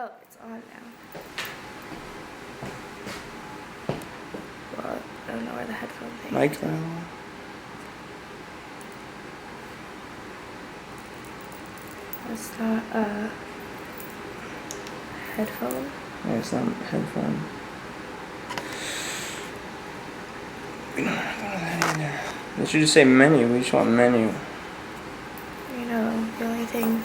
Oh, it's on now. Well, I don't know where the headphone thing is. Mic level. It's not a headphone. Yeah, it's not a headphone. We don't have that in there. It should just say menu. We just want menu. You know, the only thing.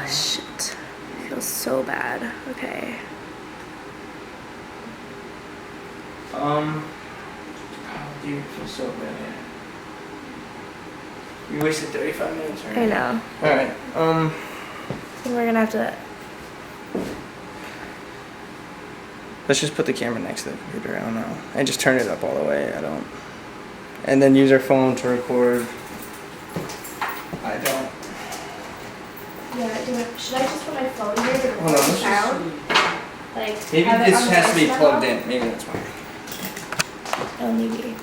Shit. I feel so bad. Okay. Oh, dude, I feel so bad. You wasted 35 minutes, right? I know. Alright, So we're gonna have to. let's just put the camera next to the computer. I don't know. And just turn it up all the way. I don't. And then use our phone to record. I don't. Yeah, should I just put my phone here to Hold on, record the let's sound? Like, Maybe have it this on the has to be voice plugged memo? in. Maybe that's why. Oh, maybe.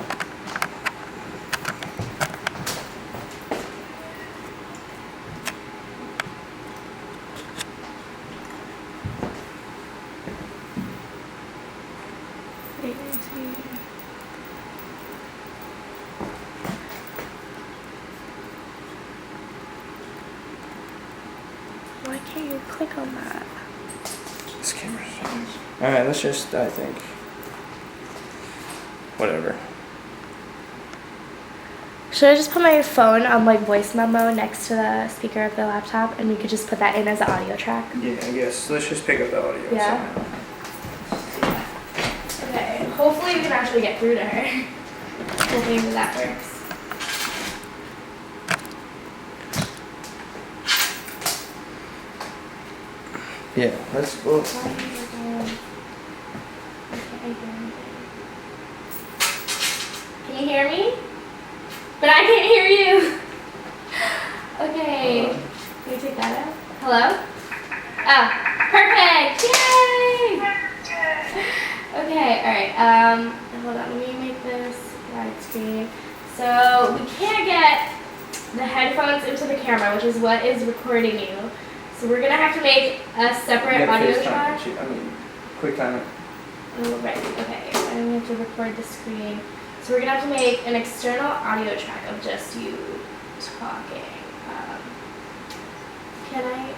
Wait, let me see. Why can't you click on that? This camera's. Alright, let's just, I think. Whatever. Should I just put my phone on like voice memo next to the speaker of the laptop and we could just put that in as an audio track? Yeah, I guess. Let's just pick up the audio. Yeah. Okay, hopefully we can actually get through to her. Hoping that works. Yeah, let's go. Can you hear me? But I can't hear you. Okay. Can you take that out? Hello? Oh, perfect. Yay! Okay, alright. Hold on, let me make this widescreen. So we can't get the headphones into the camera, which is what is recording you. So we're gonna have to make a separate audio track. Quick time. Oh, right, okay. And we have to record the screen. So we're gonna have to make an external audio track of just you talking. Can I?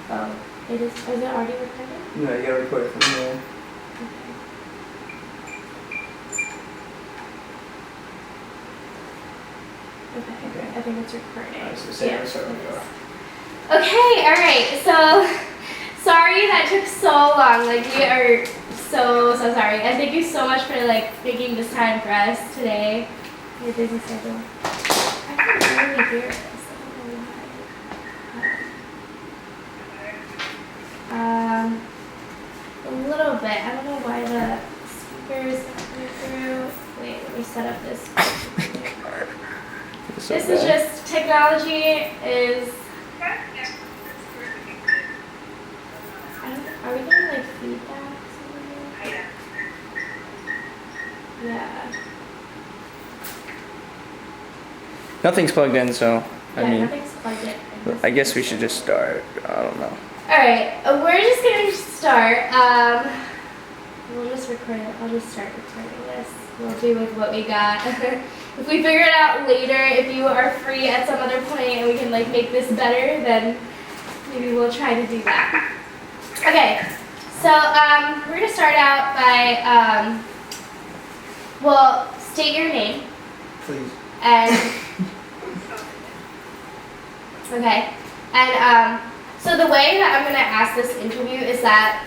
Oh, is it already recording? No, you gotta record it from here. Okay, I think it's recording. Alright, so say Yeah. so we go. Okay, alright, so sorry that took so long. Like, we are so sorry. And thank you so much for like making this time for us today. Your busy schedule. I can really hear this. I don't know why. A little bit. I don't know why the speakers not coming through. Wait, let me set up this. This is just technology is. Are we getting like feedback? Somewhere? Yeah. Nothing's plugged in, so Yeah, I mean, nothing's plugged in. I guess we should just start. I don't know. Alright, we're just gonna start. We'll just record it. I'll just start recording this. We'll do with what we got. If we figure it out later, if you are free at some other point and we can like make this better, then maybe we'll try to do that. Okay, so we're gonna start out by well, state your name. Please. And okay, and so the way that I'm gonna ask this interview is that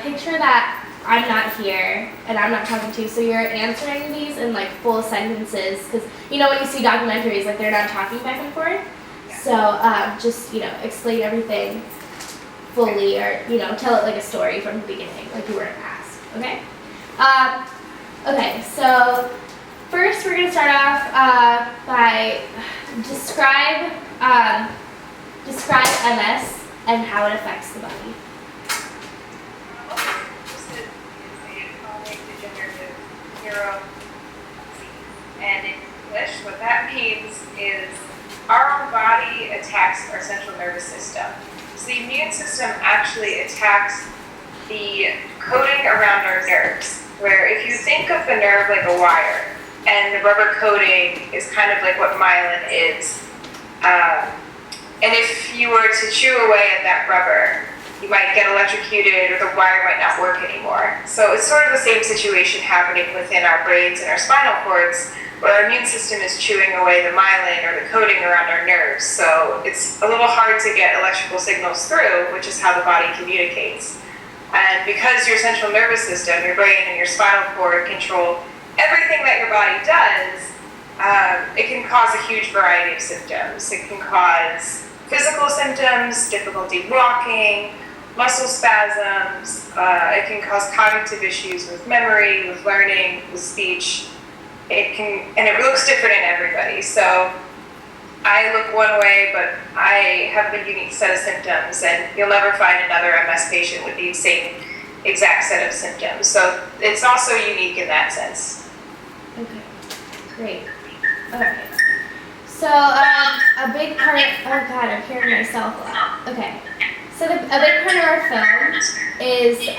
picture that I'm not here and I'm not talking to you, so you're answering these in like full sentences, because you know when you see documentaries, like they're not talking back and forth. So just explain everything fully, or tell it like a story from the beginning, like you were asked. Okay. Okay. So first, we're gonna start off by describe MS and how it affects the body. Chronic degenerative neuro disease. And in English, what that that means is our own body attacks our central nervous system. So the immune system actually attacks the coating around our nerves, where if you think of the nerve like a wire, and the rubber coating is kind of like what myelin is. And if you were to chew away at that rubber, you might get electrocuted or the wire might not work anymore. So it's sort of the same situation happening within our brains and our spinal cords, where our immune system is chewing away the myelin or the coating around our nerves. So it's a little hard to get electrical signals through, which is how the body communicates. And because your central nervous system, your brain and your spinal cord control everything that your body does, it can cause a huge variety of symptoms. It can cause physical symptoms, difficulty walking, muscle spasms. It can cause cognitive issues with memory, with learning, with speech. And it looks different in everybody. So I look one way, but I have a unique set of symptoms, and you'll never find another MS patient with the same exact set of symptoms. So it's also unique in that sense. Okay, great. Okay. So a big part, oh God, I'm hearing myself a lot. Okay. So a big part of our film is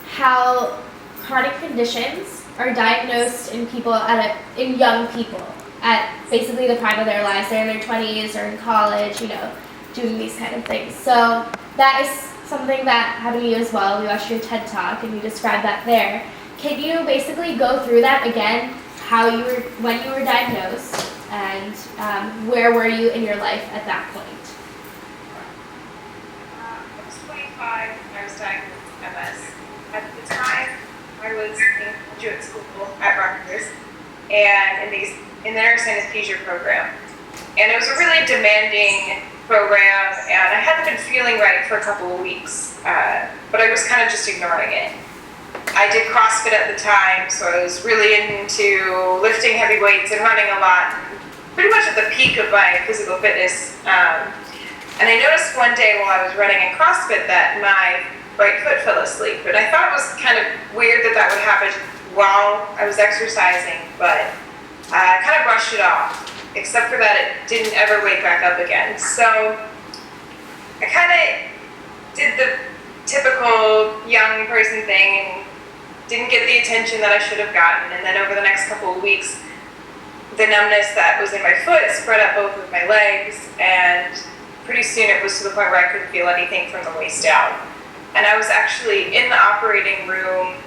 how chronic conditions are diagnosed in people in young people at basically the prime of their lives. They're in their 20s or in college, doing these kind of things. So that is something that happened to you as well. We watched your TED Talk and you described that there. Can you basically go through that again, when you were diagnosed, and where were you in your life at that point? I was 25 when I was diagnosed with MS. At the time, I was in graduate school at Rutgers and in the nurse anesthesia program. And it was a really demanding program, and I hadn't been feeling right for a couple of weeks, but I was kind of just ignoring it. I did CrossFit at the time, so I was really into lifting heavy weights and running a lot, pretty much at the peak of my physical fitness. And I noticed one day while I was running in CrossFit that my right foot fell asleep. And I thought it was kind of weird that would happen while I was exercising, but I kind of brushed it off, except for that it didn't ever wake back up again. So I kind of did the typical young person thing and didn't get the attention that I should have gotten. And then over the next couple of weeks, the numbness that was in my foot spread up both of my legs, and pretty soon it was to the point where I couldn't feel anything from the waist down. And I was actually in the operating room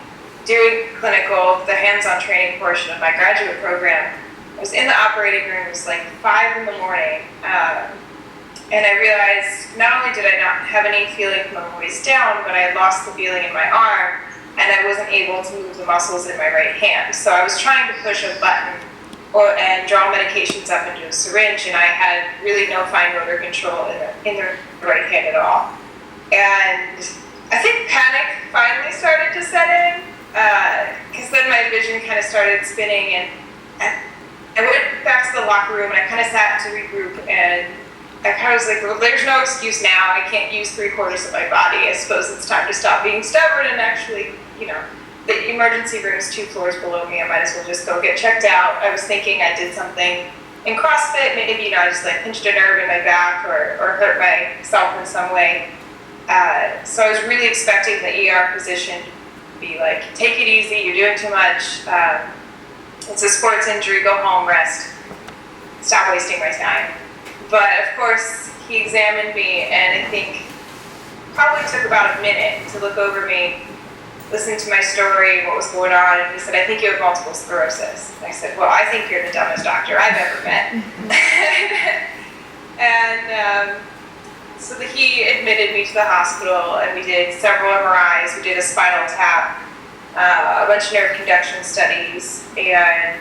doing the hands-on training portion of my graduate program. I was in the operating room, it was like 5 in the morning, and I realized not only did I not have any feeling from the waist down, but I had lost the feeling in my arm, and I wasn't able to move the muscles in my right hand. So I was trying to push a button and draw medications up into a syringe, and I had really no fine motor control in the right hand at all. And I think panic finally started to set in, because then my vision kind of started spinning, and I went back to the locker room and I kind of sat to regroup, and I kind of was like, well, there's no excuse now. I can't use 3/4 of my body. I suppose it's time to stop being stubborn and actually, the emergency room is 2 floors below me. I might as well just go get checked out. I was thinking I did something in CrossFit, maybe, I just pinched a nerve in my back or hurt myself in some way. So I was really expecting the ER physician to be like, take it easy, you're doing too much. It's a sports injury, go home, rest. Stop wasting my time. But of course, he examined me, and I think probably took about a minute to look over me, listen to my story, what was going on, and he said, I think you have multiple sclerosis. And I said, well, I think you're the dumbest doctor I've ever met. And so he admitted me to the hospital, and we did several MRIs, we did a spinal tap, a bunch of nerve conduction studies, and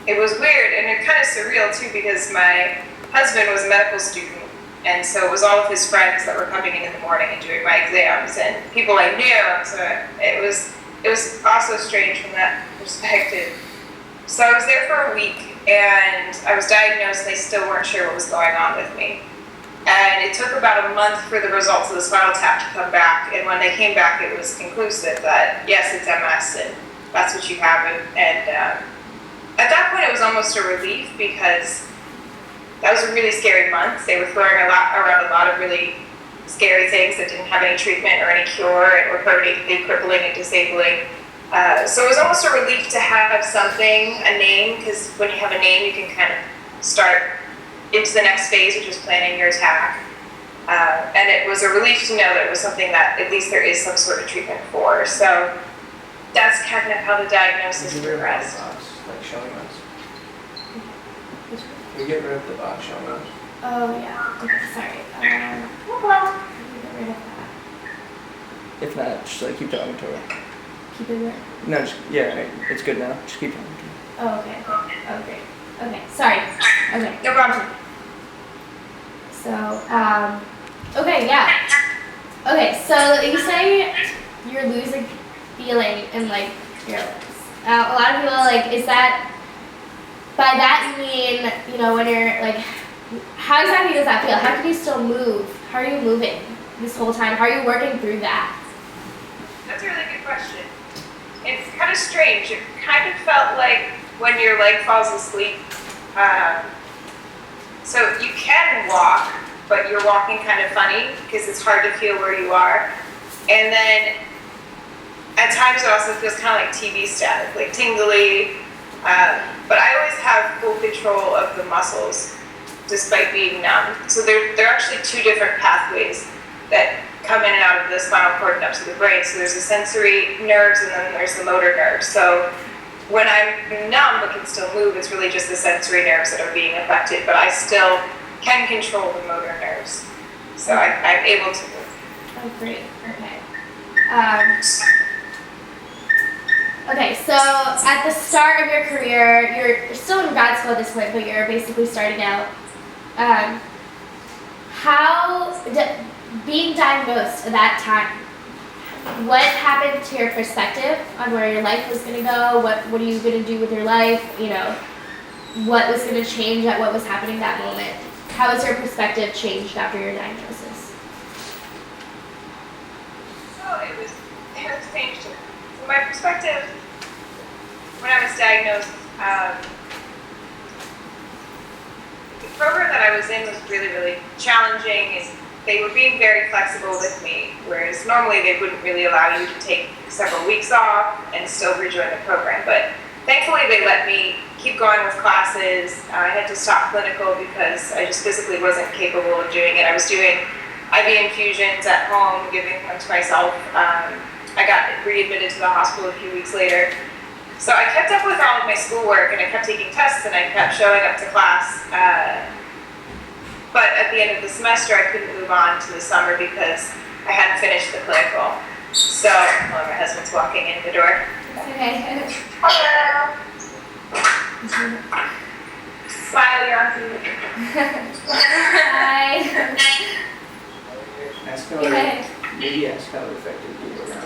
it was weird and kind of surreal too, because my husband was a medical student, and so it was all of his friends that were coming in the morning and doing my exams, and people I knew, so it was also strange from that perspective. So I was there for a week, and I was diagnosed, and they still weren't sure what was going on with me. And it took about a month for the results of the spinal tap to come back, and when they came back, it was conclusive that yes, it's MS, and that's what you have, and at that point it was almost a relief because that was a really scary month. They were throwing around a lot of really scary things that didn't have any treatment or any cure and were permanently crippling and disabling. So it was almost a relief to have something, a name, because when you have a name, you can kind of start into the next phase, which is planning your attack. And it was a relief to know that it was something that at least there is some sort of treatment for. So that's kind of how the diagnosis progressed. Like showing us. Can we get rid of the box showing us? Oh yeah. Okay, sorry. Let me get rid of that. If not, just like keep talking to her. Keep it where? No, just it's good now. Just keep talking to her. Oh, okay. Oh, great. Okay, sorry. Okay. No problem. So, okay, yeah. Okay, so you say you're losing feeling in like your limbs. A lot of people like, is that, by that you mean, you know, when you're like, how exactly does that feel? How can you still move? How are you moving this whole time? How are you working through that? That's a really good question. It's kind of strange. It kind of felt like when your leg falls asleep. So you can walk, but you're walking kind of funny because it's hard to feel where you are. And then at times it also feels kind of like TV static, like tingly. But I always have full control of the muscles despite being numb. So there are actually two different pathways that come in and out of the spinal cord and up to the brain. So there's the sensory nerves and then there's the motor nerves. So when I'm numb but can still move, it's really just the sensory nerves that are being affected, but I still can control the motor nerves. So I'm able to move. Oh, great. Okay. Okay, so at the start of your career, you're still in grad school at this point, but you're basically starting out. Being diagnosed at that time, what happened to your perspective on where your life was going to go? What are you going to do with your life? You know, what was going to change at what was happening that moment? How has your perspective changed after your diagnosis? So it was changed. So my perspective when I was diagnosed, the program that I was in was really, really challenging. They were being very flexible with me, whereas normally they wouldn't really allow you to take several weeks off and still rejoin the program. But thankfully they let me keep going with classes. I had to stop clinical because I just physically wasn't capable of doing it. I was doing IV infusions at home, giving them to myself. I got readmitted to the hospital a few weeks later. So I kept up with all of my schoolwork and I kept taking tests and I kept showing up to class. But at the end of the semester, I couldn't move on to the summer because I hadn't finished the clinical. So, my husband's walking in the door. Okay. Hello. Smile, you're on TV. Hi. Ask how maybe ask how it affected you around.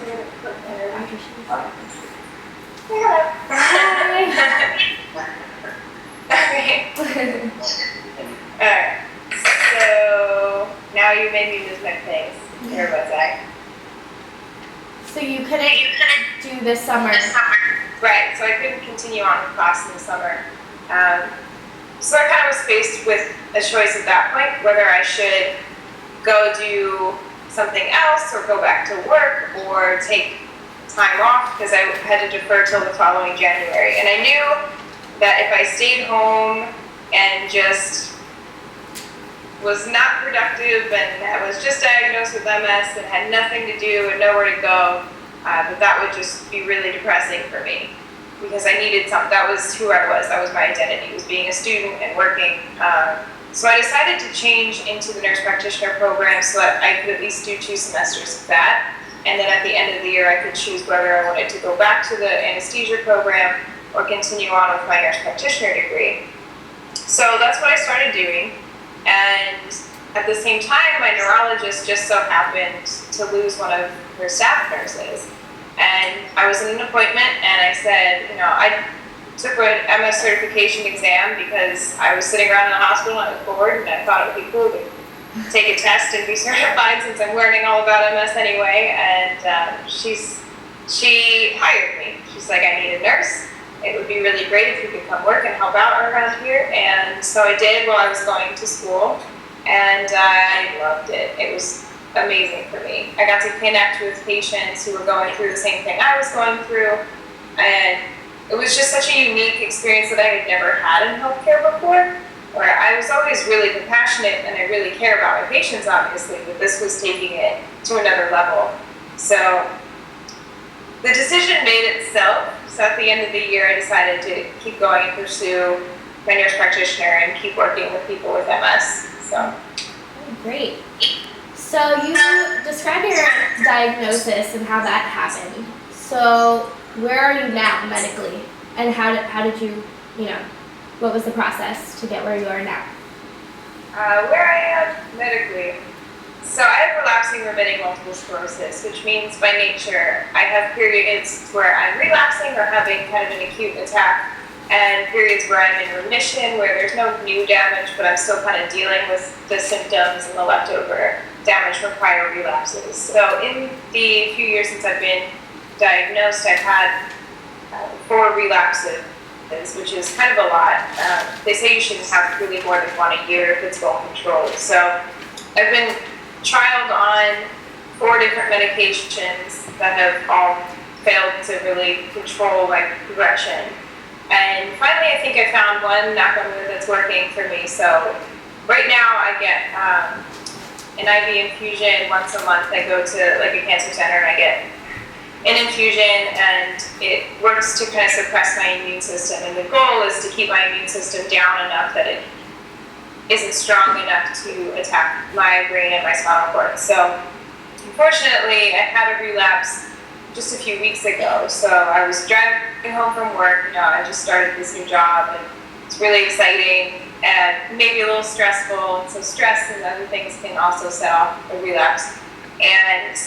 Alright. So now you made me lose my place. Where was I? So you couldn't do this summer. Right, so I couldn't continue on with class in the summer. So I kind of was faced with a choice at that point, whether I should go do something else or go back to work or take time off because I had to defer till the following January. And I knew that if I stayed home and just was not productive and I was just diagnosed with MS and had nothing to do and nowhere to go, that would just be really depressing for me because I needed something. That was who I was. That was my identity, was being a student and working. So I decided to change into the nurse practitioner program so that I could at least do 2 semesters of that. And then at the end of the year, I could choose whether I wanted to go back to the anesthesia program or continue on with my nurse practitioner degree. So that's what I started doing. And at the same time, my neurologist just so happened to lose one of her staff nurses. And I was in an appointment and I said, you know, I took an MS certification exam because I was sitting around in the hospital and I was bored and I thought it would be cool to take a test and be certified since I'm learning all about MS anyway. And she hired me. She's like, I need a nurse it would be really great if you could come work and help out around here. And so I did while I was going to school, and I loved it. It was amazing for me. I got to connect with patients who were going through the same thing I was going through, and it was just such a unique experience that I had never had in healthcare before, where I was always really compassionate and I really care about my patients, obviously, but this was taking it to another level. So the decision made itself. So at the end of the year, I decided to keep going and pursue my nurse practitioner and keep working with people with MS. So. Great. So you described your diagnosis and how that happened. So where are you now medically? And how did you, what was the process to get where you are now? Where I am medically. So I have relapsing remitting multiple sclerosis, which means by nature I have periods where I'm relapsing or having kind of an acute attack, and periods where I'm in remission, where there's no new damage, but I'm still kind of dealing with the symptoms and the leftover damage from prior relapses. So in the few years since I've been diagnosed, I've had 4 relapses, which is kind of a lot. They say you shouldn't have really more than 1 a year if it's well controlled. So I've been trialed on 4 different medications that have all failed to really control my progression. And finally, I think I found one, knock on wood, that's working for me. So right now I get an IV infusion once a month. I go to like a cancer center and I get an infusion, and it works to kind of suppress my immune system. And the goal is to keep my immune system down enough that it isn't strong enough to attack my brain and my spinal cord. So unfortunately, I had a relapse just a few weeks ago. So I was driving home from work. I just started this new job, and it's really exciting and maybe a little stressful. So stress and other things can also set off a relapse. And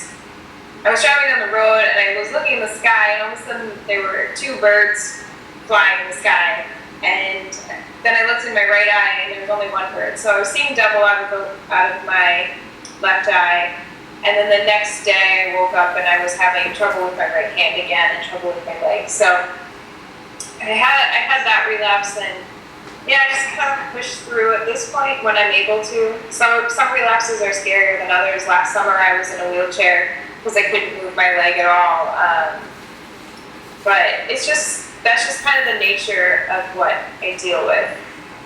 I was driving down the road and I was looking in the sky, and all of a sudden there were 2 birds flying in the sky. And then I looked in my right eye and there was only 1 bird. So I was seeing double out of my left eye. And then the next day I woke up and I was having trouble with my right hand again and trouble with my leg. So I had that relapse, and I just kind of pushed through at this point when I'm able to. Some relapses are scarier than others. Last summer I was in a wheelchair because I couldn't move my leg at all. But that's just kind of the nature of what I deal with.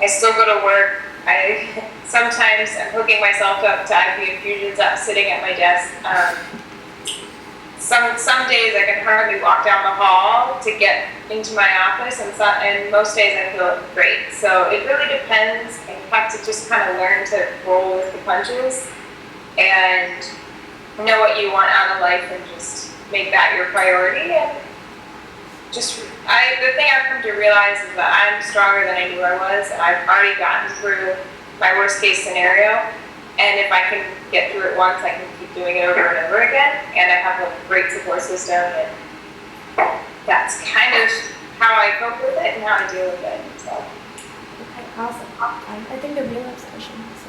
I still go to work. Sometimes I'm hooking myself up to IV infusions sitting at my desk. Some days I can hardly walk down the hall to get into my office, and most days I feel great. So it really depends, and you have to just kind of learn to roll with the punches and know what you want out of life and just make that your priority. And the thing I've come to realize is that I'm stronger than I knew I was, and I've already gotten through my worst case scenario. And if I can get through it once, I can keep doing it over and over again. And I have a great support system, and that's kind of how I cope with it and how I deal with it. So. Okay, awesome. I think the relapse session is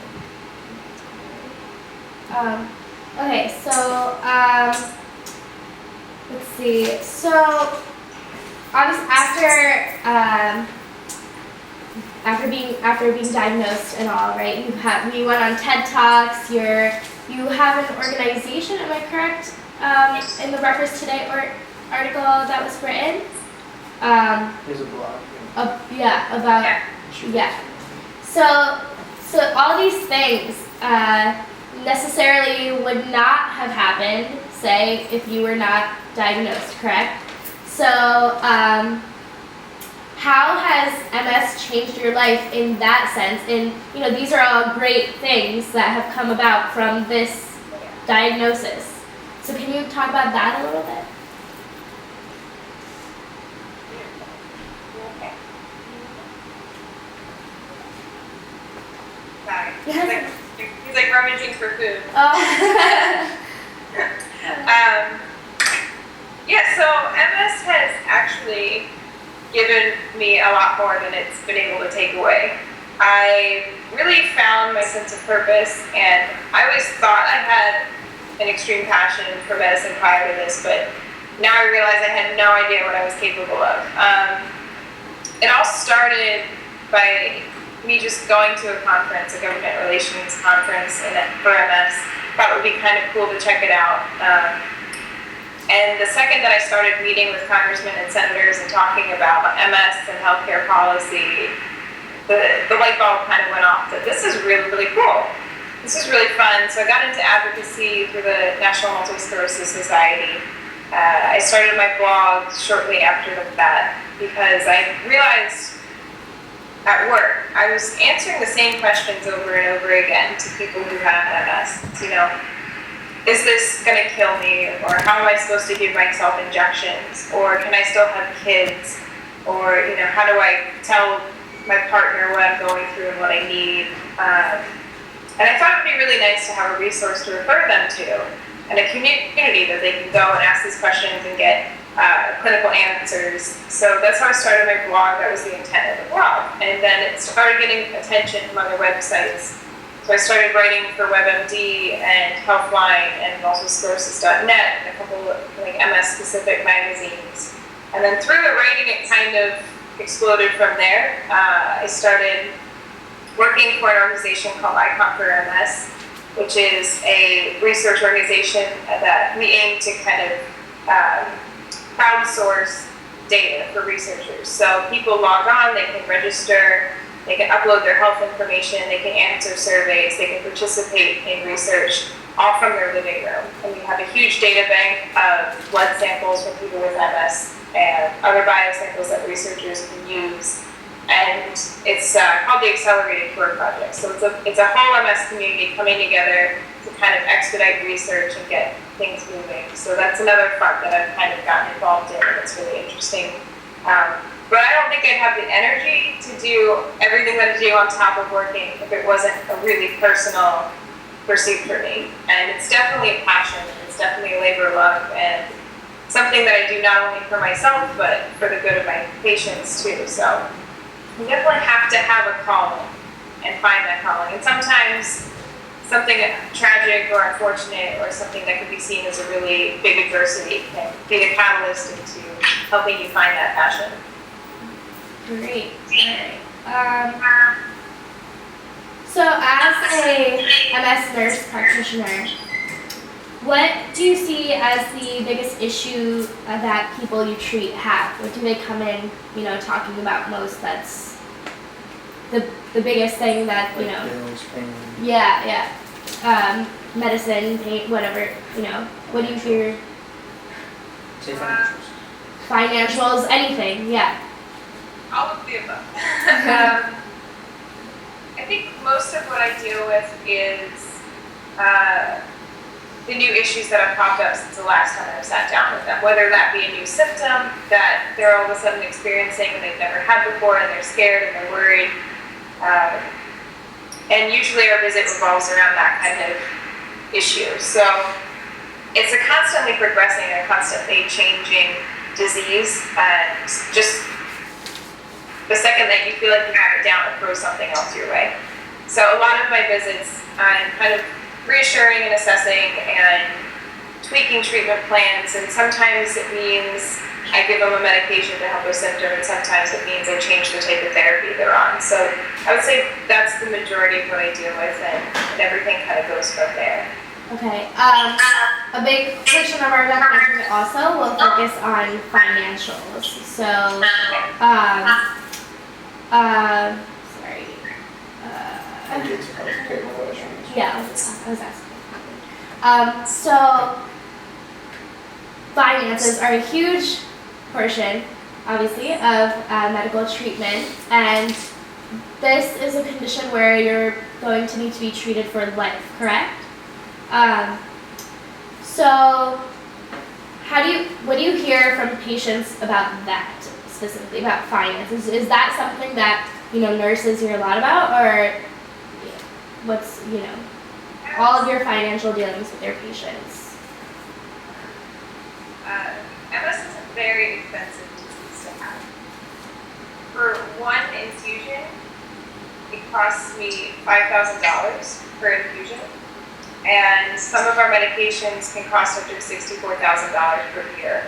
okay, so let's see. So obviously after being diagnosed and all, right? You went on TED Talks. You have an organization. Am I correct? In the Reference Today article that was written. There's a blog. So all these things necessarily would not have happened, say, if you were not diagnosed, correct? So how has MS changed your life in that sense? And these are all great things that have come about from this diagnosis. So can you talk about that a little bit? Sorry. He's like rummaging for food. Oh. So MS has actually given me a lot more than it's been able to take away. I really found my sense of purpose, and I always thought I had an extreme passion for medicine prior to this, but now I realize I had no idea what I was capable of. it all started by me just going to a conference, a government relations conference for MS. Thought it would be kind of cool to check it out. And the second that I started meeting with congressmen and senators and talking about MS and healthcare policy, the light bulb kind of went off that this is really, really cool. This is really fun. So I got into advocacy through the National Multiple Sclerosis Society. I started my blog shortly after that because I realized at work I was answering the same questions over and over again to people who have MS. You know, is this going to kill me? Or how am I supposed to give myself injections? Or can I still have kids? Or, you know, how do I tell my partner what I'm going through and what I need? And I thought it would be really nice to have a resource to refer them to and a community that they can go and ask these questions and get clinical answers. So that's how I started my blog. That was the intent of the blog. And then it started getting attention from other websites. So I started writing for WebMD and Healthline and also sclerosis.net and a couple of like MS-specific magazines. And then through the writing, it kind of exploded from there. I started working for an organization called Icon for MS, which is a research organization that we aim to kind of crowdsource data for researchers. So people log on, they can register, they can upload their health information, they can answer surveys, they can participate in research, all from their living room. And we have a huge data bank of blood samples from people with MS and other biosamples that researchers can use. And it's called the Accelerated Cure Project. So it's a whole MS community coming together to kind of expedite research and get things moving. So that's another front that I've kind of gotten involved in, and it's really interesting. But I don't think I'd have the energy to do everything that I do on top of working if it wasn't a really personal pursuit for me. And it's definitely a passion. It's definitely a labor of love, and something that I do not only for myself, but for the good of my patients too. So you definitely have to have a calling and find that calling. And sometimes something tragic or unfortunate or something that could be seen as a really big adversity can be the catalyst into helping you find that passion. Great. Alright. So as a MS nurse practitioner, what do you see as the biggest issue that people you treat have? What do they come in, you know, talking about most that's the biggest thing that, you know, Bills, pain. yeah, medicine, pain, whatever, you know, what do you hear? Say financials. Financials, anything, yeah. All of the above. I think most of what I deal with is the new issues that have popped up since the last time I've sat down with them, whether that be a new symptom that they're all of a sudden experiencing and they've never had before and they're scared and they're worried. And usually our visit revolves around that kind of issue. So it's a constantly progressing and constantly changing disease, and just the second that you feel like you have it down, it throws something else your way. So a lot of my visits, I'm kind of reassuring and assessing and tweaking treatment plans, and sometimes it means I give them a medication to help a symptom, and sometimes it means I change the type of therapy they're on. So I would say that's the majority of what I deal with, and everything kind of goes from there. Okay. A big portion of our documentary also will focus on financials. So, sorry. Yeah, I was asking. So, finances are a huge portion, obviously, of medical treatment, and this is a condition where you're going to need to be treated for life, correct? So, what do you hear from patients about that, specifically about finances? Is that something that, you know, nurses hear a lot about, or what's, you know, all of your financial dealings with your patients? MS is a very expensive disease to have. For one infusion, it costs me $5,000 per infusion. And some of our medications can cost up to $64,000 per year.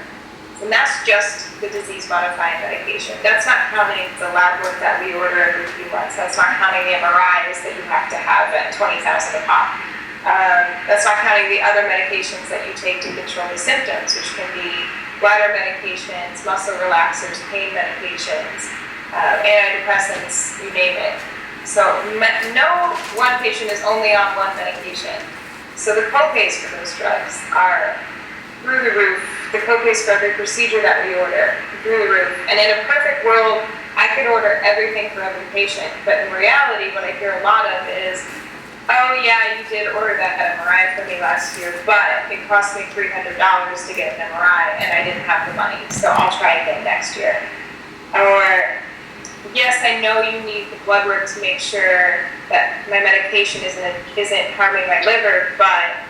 And that's just the disease-modifying medication. That's not counting the lab work that we order every few months. That's not counting the MRIs that you have to have at $20,000 a pop. That's not counting the other medications that you take to control the symptoms, which can be bladder medications, muscle relaxers, pain medications, antidepressants, you name it. So no one patient is only on one medication. So the co-pays for those drugs are through the roof. The co-pays for every procedure that we order, through the roof. And in a perfect world, I could order everything for every patient. But in reality, what I hear a lot of is, oh yeah, you did order that MRI for me last year, but it cost me $300 to get an MRI and I didn't have the money, so I'll try again next year. Or, yes, I know you need the blood work to make sure that my medication isn't harming my liver, but